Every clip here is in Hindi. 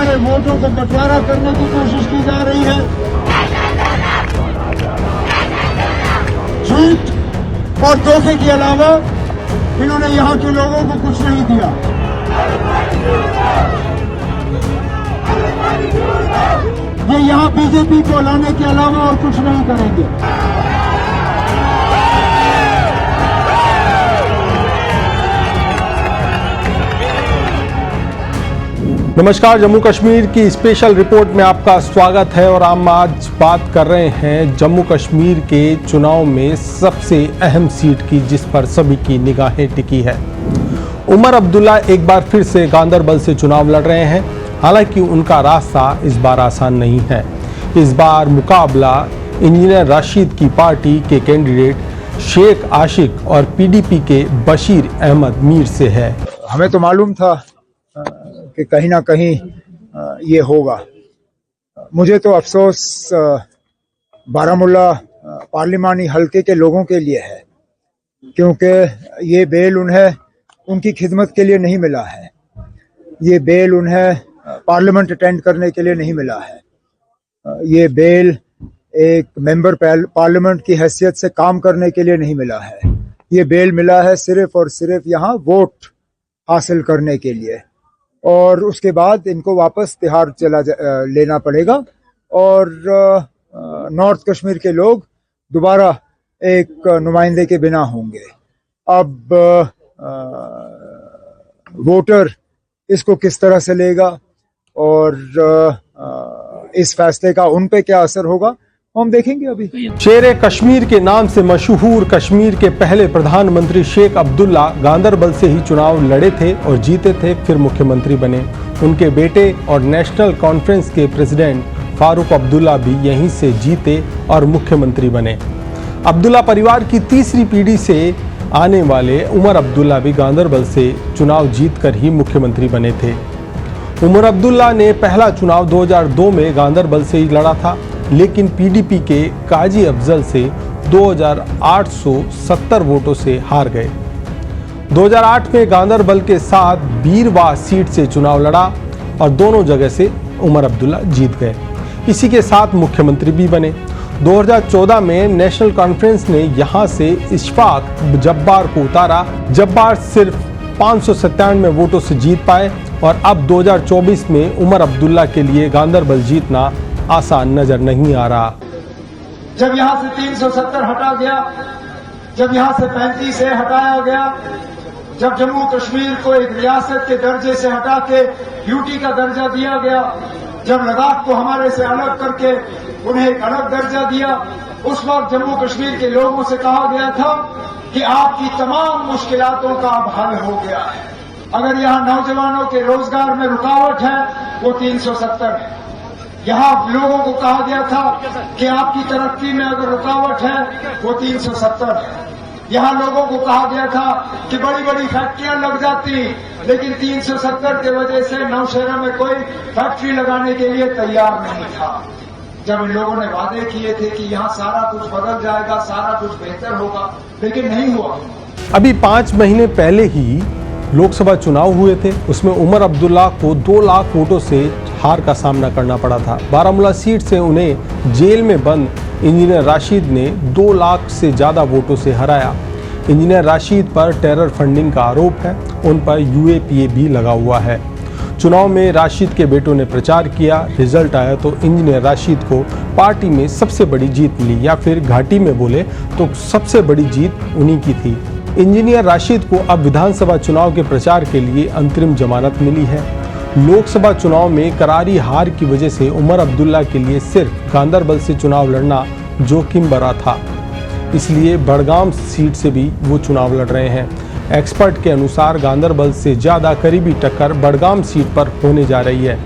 हमारे वोटों को बंटवारा करने की कोशिश की जा रही है। झूठ और धोखे के अलावा इन्होंने यहाँ के लोगों को कुछ नहीं दिया। ये यहाँ बीजेपी को लाने के अलावा और कुछ नहीं करेंगे। नमस्कार, जम्मू कश्मीर की स्पेशल रिपोर्ट में आपका स्वागत है और हम आज बात कर रहे हैं जम्मू कश्मीर के चुनाव में सबसे अहम सीट की, जिस पर सभी की निगाहें टिकी है। उमर अब्दुल्ला एक बार फिर से गांदरबल से चुनाव लड़ रहे हैं। हालांकि उनका रास्ता इस बार आसान नहीं है। इस बार मुकाबला इंजीनियर राशिद की पार्टी के कैंडिडेट शेख आशिक और पीडीपी के बशीर अहमद मीर से है। हमें तो मालूम था कि कहीं ना कहीं ये होगा। मुझे तो अफसोस बारामूला पार्लिमानी हलके के लोगों के लिए है, क्योंकि ये बेल उन्हें उनकी खिदमत के लिए नहीं मिला है। ये बेल उन्हें पार्लियामेंट अटेंड करने के लिए नहीं मिला है। ये बेल एक मेंबर पार्लियामेंट की हैसियत से काम करने के लिए नहीं मिला है। ये बेल मिला है सिर्फ और सिर्फ यहाँ वोट हासिल करने के लिए, और उसके बाद इनको वापस तिहाड़ लेना पड़ेगा और नॉर्थ कश्मीर के लोग दोबारा एक नुमाइंदे के बिना होंगे। अब वोटर इसको किस तरह से लेगा और इस फैसले का उन पे क्या असर होगा, हम देखेंगे। अभी शेरे कश्मीर के नाम से मशहूर कश्मीर के पहले प्रधानमंत्री शेख अब्दुल्ला गांदरबल से ही चुनाव लड़े थे और जीते थे, फिर मुख्यमंत्री बने। उनके बेटे और नेशनल कॉन्फ्रेंस के प्रेसिडेंट फारूक अब्दुल्ला भी यहीं से जीते और मुख्यमंत्री बने। अब्दुल्ला परिवार की तीसरी पीढ़ी से आने वाले उमर अब्दुल्ला भी गांदरबल से चुनाव जीतकर ही मुख्यमंत्री बने थे। उमर अब्दुल्ला ने पहला चुनाव 2002 में गांदरबल से ही लड़ा था, लेकिन पीडीपी के काजी अफजल से 2870 वोटों से हार गए। 2008 में गांदरबल के साथ बीरवा सीट से चुनाव लड़ा और दोनों जगह से उमर अब्दुल्ला जीत गए। इसी के साथ मुख्यमंत्री भी बने। 2014 में नेशनल कॉन्फ्रेंस ने यहां से इशफाक जब्बार को उतारा। जब्बार सिर्फ 597 वोटों से जीत पाए और अब 2024 में उमर अब्दुल्ला के लिए गांदरबल जीतना आसान नजर नहीं आ रहा। जब यहां से 370 हटा गया, जब यहां से 35 से हटाया गया, जब जम्मू कश्मीर को एक रियासत के दर्जे से हटा के यूटी का दर्जा दिया गया, जब लद्दाख को हमारे से अलग करके उन्हें एक अलग दर्जा दिया, उस वक्त जम्मू कश्मीर के लोगों से कहा गया था कि आपकी तमाम मुश्किलातों का अब हल हो गया है। अगर यहां नौजवानों के रोजगार में रुकावट है, वो 370 है। यहाँ लोगों को कहा गया था कि आपकी तरक्की में अगर रुकावट है, वो 370 है। यहाँ लोगों को कहा गया था कि बड़ी बड़ी फैक्ट्रियां लग जाती, लेकिन 370 के वजह से नौशहरा में कोई फैक्ट्री लगाने के लिए तैयार नहीं था। जब इन लोगों ने वादे किए थे कि यहाँ सारा कुछ बदल जाएगा, सारा कुछ बेहतर होगा, लेकिन नहीं हुआ। अभी 5 महीने पहले ही लोकसभा चुनाव हुए थे। उसमें उमर अब्दुल्ला को 2 लाख वोटों से हार का सामना करना पड़ा था। बारामूला सीट से उन्हें जेल में बंद इंजीनियर राशिद ने 2 लाख से ज़्यादा वोटों से हराया। इंजीनियर राशिद पर टेरर फंडिंग का आरोप है। उन पर यूएपीए भी लगा हुआ है। चुनाव में राशिद के बेटों ने प्रचार किया। रिजल्ट आया तो इंजीनियर राशिद को पार्टी में सबसे बड़ी जीत मिली, या फिर घाटी में बोले तो सबसे बड़ी जीत उन्हीं की थी। इंजीनियर राशिद को अब विधानसभा चुनाव के प्रचार के लिए अंतरिम जमानत मिली है। लोकसभा चुनाव में करारी हार की वजह से उमर अब्दुल्ला के लिए सिर्फ गांदरबल से चुनाव लड़ना जोखिम भरा था, इसलिए बड़गाम सीट से भी वो चुनाव लड़ रहे हैं। एक्सपर्ट के अनुसार गांदरबल से ज़्यादा करीबी टक्कर बड़गाम सीट पर होने जा रही है।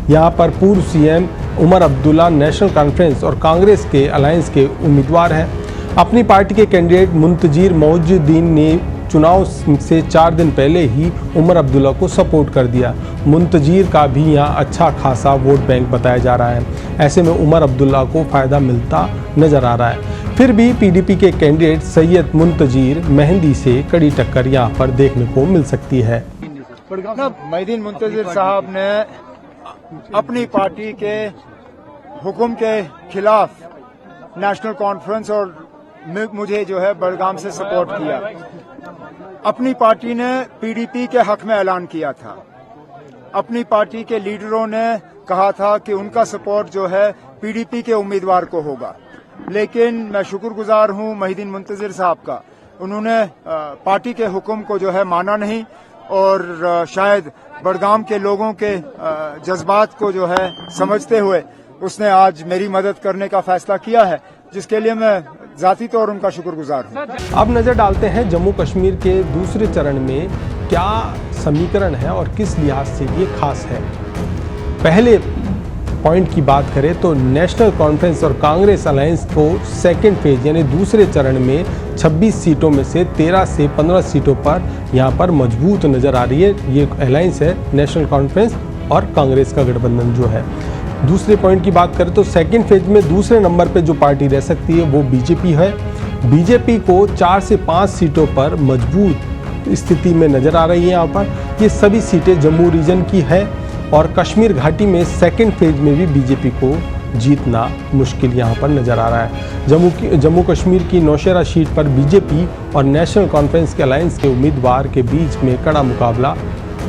यहाँ पर पूर्व सीएम उमर अब्दुल्ला नेशनल कॉन्फ्रेंस और कांग्रेस के अलायंस के उम्मीदवार हैं। अपनी पार्टी के कैंडिडेट मुंतजीर मौजुद्दीन ने चुनाव से 4 दिन पहले ही उमर अब्दुल्ला को सपोर्ट कर दिया। मुंतजीर का भी यहाँ अच्छा खासा वोट बैंक बताया जा रहा है। ऐसे में उमर अब्दुल्ला को फ़ायदा मिलता नज़र आ रहा है। फिर भी पीडीपी के कैंडिडेट सैयद मुंतजीर मेहंदी से कड़ी टक्कर यहाँ पर देखने को मिल सकती है। मोहद्दीन मुंतजीर साहब ने अपनी पार्टी के हुक्म के खिलाफ नेशनल कॉन्फ्रेंस और मुझे जो है बड़गाम से सपोर्ट किया। अपनी पार्टी ने पीडीपी के हक में ऐलान किया था। अपनी पार्टी के लीडरों ने कहा था कि उनका सपोर्ट जो है पीडीपी के उम्मीदवार को होगा, लेकिन मैं शुक्रगुजार हूं मोहिउद्दीन मुंतजिर साहब का। उन्होंने पार्टी के हुक्म को जो है माना नहीं और शायद बड़गाम के लोगों के जज्बात को जो है समझते हुए उसने आज मेरी मदद करने का फैसला किया है, जिसके लिए मैं जाती तौर उनका शुक्रगुजार हूं। अब नजर डालते हैं जम्मू कश्मीर के दूसरे चरण में क्या समीकरण है और किस लिहाज से ये खास है। पहले पॉइंट की बात करें तो नेशनल कॉन्फ्रेंस और कांग्रेस अलायंस को सेकंड फेज यानी दूसरे चरण में 26 सीटों में से 13 से 15 सीटों पर यहाँ पर मजबूत नजर आ रही है। ये अलायंस है नेशनल कॉन्फ्रेंस और कांग्रेस का गठबंधन जो है। दूसरे पॉइंट की बात करें तो सेकंड फेज में दूसरे नंबर पे जो पार्टी रह सकती है वो बीजेपी है। बीजेपी को 4 से 5 सीटों पर मजबूत स्थिति में नजर आ रही है। यहाँ पर ये सभी सीटें जम्मू रीजन की है और कश्मीर घाटी में सेकंड फेज में भी बीजेपी को जीतना मुश्किल यहाँ पर नजर आ रहा है। जम्मू कश्मीर की नौशेरा सीट पर बीजेपी और नेशनल कॉन्फ्रेंस के अलायंस के उम्मीदवार के बीच में कड़ा मुकाबला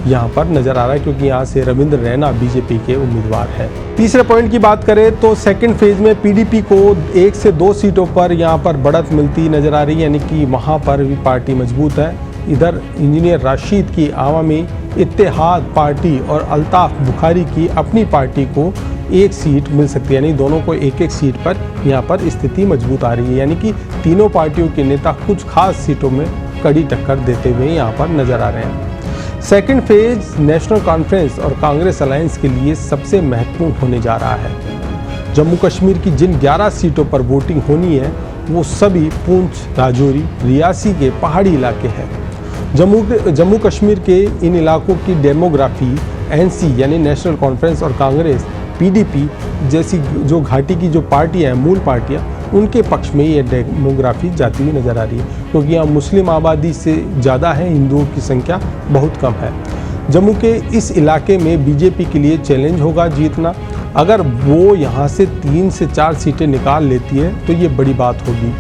यहाँ पर नजर आ रहा है, क्योंकि यहाँ से रविंद्र रैना बीजेपी के उम्मीदवार है। तीसरे पॉइंट की बात करें तो सेकंड फेज में पीडीपी को 1 से 2 सीटों पर यहाँ पर बढ़त मिलती नजर आ रही है, यानी कि वहाँ पर भी पार्टी मजबूत है। इधर इंजीनियर राशिद की आवामी इत्तेहाद पार्टी और अल्ताफ बुखारी की अपनी पार्टी को 1 सीट मिल सकती है, यानी दोनों को 1-1 सीट पर यहाँ पर स्थिति मजबूत आ रही है, यानी कि तीनों पार्टियों के नेता कुछ खास सीटों में कड़ी टक्कर देते हुए यहाँ पर नजर आ रहे हैं। सेकंड फेज नेशनल कॉन्फ्रेंस और कांग्रेस अलायंस के लिए सबसे महत्वपूर्ण होने जा रहा है। जम्मू कश्मीर की जिन 11 सीटों पर वोटिंग होनी है वो सभी पुंछ, राजौरी, रियासी के पहाड़ी इलाके हैं। जम्मू कश्मीर के इन इलाकों की डेमोग्राफी एनसी यानी नेशनल कॉन्फ्रेंस और कांग्रेस, पीडीपी जैसी जो घाटी की जो पार्टियां हैं, मूल पार्टियां, उनके पक्ष में ये डेमोग्राफी जाती हुई नज़र आ रही है, क्योंकि यहाँ मुस्लिम आबादी से ज़्यादा है, हिंदुओं की संख्या बहुत कम है। जम्मू के इस इलाके में बीजेपी के लिए चैलेंज होगा जीतना। अगर वो यहाँ से 3 से 4 सीटें निकाल लेती है तो ये बड़ी बात होगी।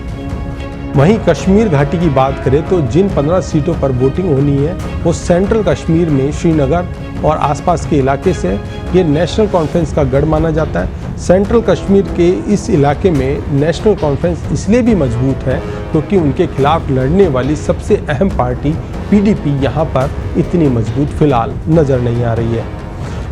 वहीं कश्मीर घाटी की बात करें तो जिन 15 सीटों पर वोटिंग होनी है वो सेंट्रल कश्मीर में श्रीनगर और आसपास के इलाके से ये नेशनल कॉन्फ्रेंस का गढ़ माना जाता है। सेंट्रल कश्मीर के इस इलाके में नेशनल कॉन्फ्रेंस इसलिए भी मजबूत है क्योंकि उनके खिलाफ लड़ने वाली सबसे अहम पार्टी पीडीपी यहाँ पर इतनी मजबूत फिलहाल नज़र नहीं आ रही है,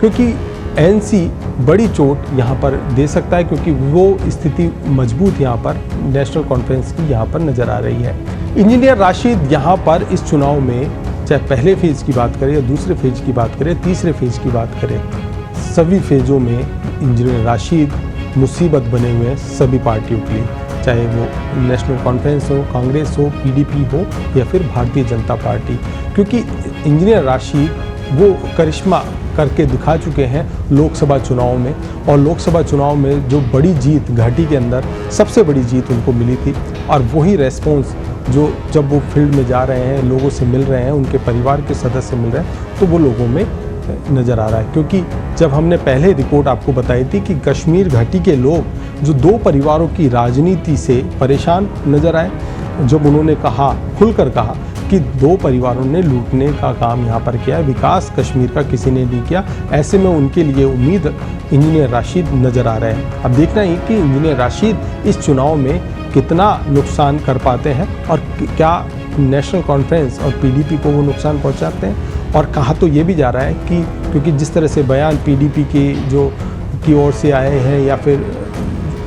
क्योंकि एनसी बड़ी चोट यहाँ पर दे सकता है, क्योंकि वो स्थिति मजबूत यहाँ पर नेशनल कॉन्फ्रेंस की यहाँ पर नज़र आ रही है। इंजीनियर राशिद यहाँ पर इस चुनाव में चाहे पहले फेज़ की बात करें या दूसरे फेज़ की बात करें, तीसरे फेज़ की बात करें, सभी फेज़ों में इंजीनियर राशिद मुसीबत बने हुए हैं सभी पार्टियों के लिए, चाहे वो नेशनल कॉन्फ्रेंस हो, कांग्रेस हो, पीडीपी हो या फिर भारतीय जनता पार्टी, क्योंकि इंजीनियर राशिद वो करिश्मा करके दिखा चुके हैं लोकसभा चुनाव में। और लोकसभा चुनाव में जो बड़ी जीत घाटी के अंदर सबसे बड़ी जीत उनको मिली थी, और वही रेस्पॉन्स जो जब वो फील्ड में जा रहे हैं, लोगों से मिल रहे हैं, उनके परिवार के सदस्य मिल रहे हैं, तो वो लोगों में नज़र आ रहा है। क्योंकि जब हमने पहले रिपोर्ट आपको बताई थी कि कश्मीर घाटी के लोग जो 2 परिवारों की राजनीति से परेशान नज़र आए, जब उन्होंने कहा, खुलकर कहा कि 2 परिवारों ने लूटने का काम यहाँ पर किया है, विकास कश्मीर का किसी ने नहीं किया, ऐसे में उनके लिए उम्मीद इंजीनियर राशिद नज़र आ रहे हैं। अब देखना ही कि इंजीनियर राशिद इस चुनाव में कितना नुकसान कर पाते हैं और क्या नेशनल कॉन्फ्रेंस और पीडीपी को वो नुकसान पहुँचाते हैं। और कहा तो ये भी जा रहा है कि क्योंकि जिस तरह से बयान पीडीपी के की ओर से आए हैं या फिर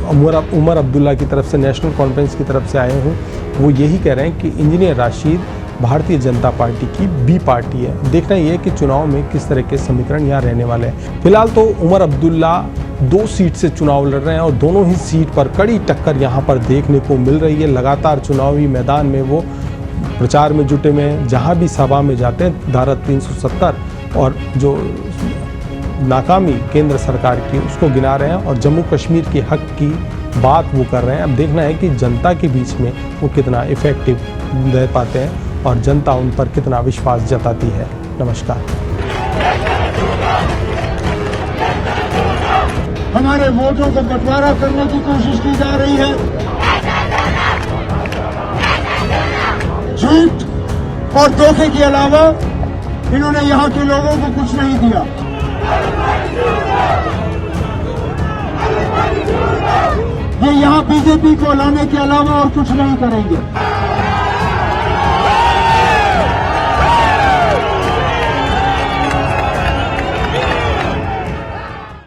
उमर अब्दुल्ला की तरफ से, नेशनल कॉन्फ्रेंस की तरफ से आए हों, वो यही कह रहे हैं कि इंजीनियर राशिद भारतीय जनता पार्टी की बी पार्टी है। देखना ये है कि चुनाव में किस तरह के समीकरण यहाँ रहने वाले हैं। फिलहाल तो उमर अब्दुल्ला 2 सीट से चुनाव लड़ रहे हैं और दोनों ही सीट पर कड़ी टक्कर यहाँ पर देखने को मिल रही है। लगातार चुनावी मैदान में वो प्रचार में जुटे हुए हैं, जहाँ भी सभा में जाते हैं धारा 370 और जो नाकामी केंद्र सरकार की उसको गिना रहे हैं और जम्मू कश्मीर के हक की बात वो कर रहे हैं। अब देखना है कि जनता के बीच में वो कितना इफेक्टिव रह पाते हैं और जनता उन पर कितना विश्वास जताती है। नमस्कार। हमारे वोटों को बंटवारा करने की कोशिश की जा रही है। झूठ और धोखे के अलावा इन्होंने यहाँ के लोगों को कुछ नहीं दिया। ये यहाँ बीजेपी को लाने के अलावा और कुछ नहीं करेंगे।